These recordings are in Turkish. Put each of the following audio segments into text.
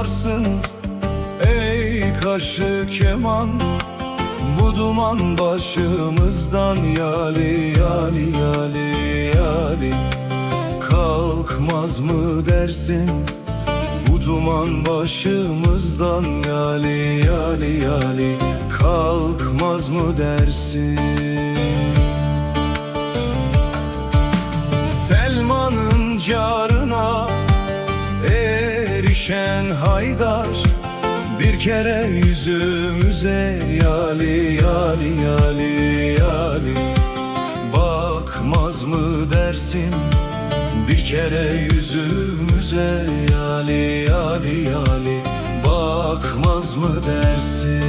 varsın ey kaşı keman. Bu duman başımızdan yali yali yali yali. Kalkmaz mı dersin bu duman başımızdan yali yali yali. Kalkmaz mı dersin? Selman'ın carına erişen Haydar bir kere yüzümüze yali yali yali yali. Bakmaz mı dersin bir kere yüzümüze yali yali yali. Bakmaz mı dersin?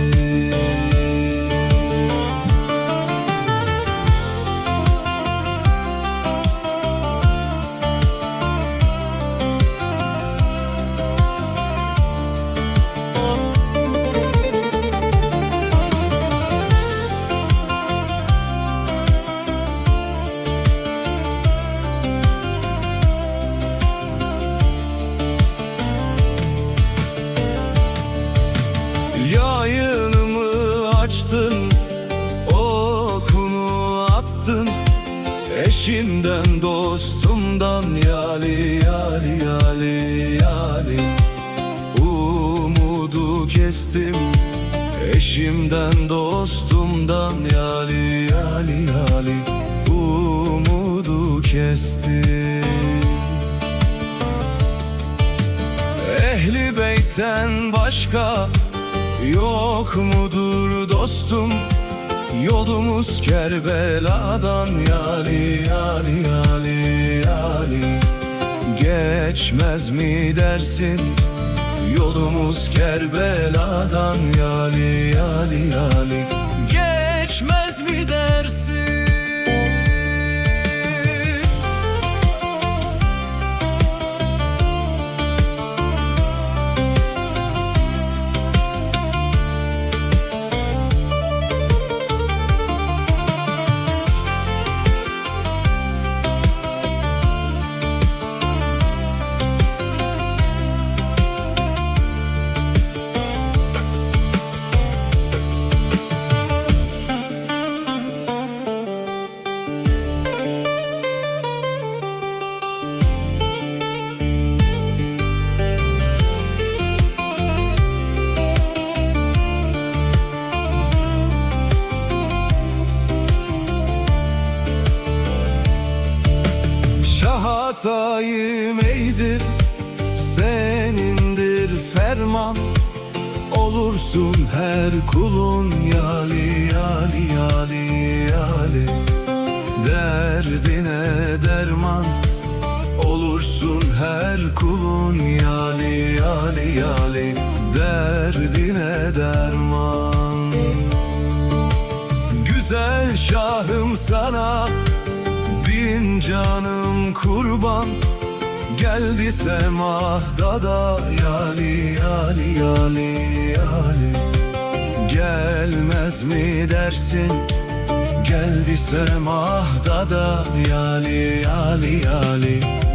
Yayınımı açtın, okunu attın. Eşimden dostumdan yali yali yali yali. Umudu kestim eşimden dostumdan yali yali yali. Umudu kestim. Ehli beytten başka yok mudur dostum? Yolumuz Kerbela'dan yali yali yali yali. Geçmez mi dersin yolumuz Kerbela'dan yali yali yali. Geçmez mi dersin? Hatayım eydir, senindir ferman. Olursun her kulun yali yali yali yali. Derdine derman olursun her kulun yali yali yali. Derdine derman. Güzel şahım sana bin canım kurban. Geldi semahda da yali yali yali yali. Gelmez mi dersin geldi semahda da yali yali yali.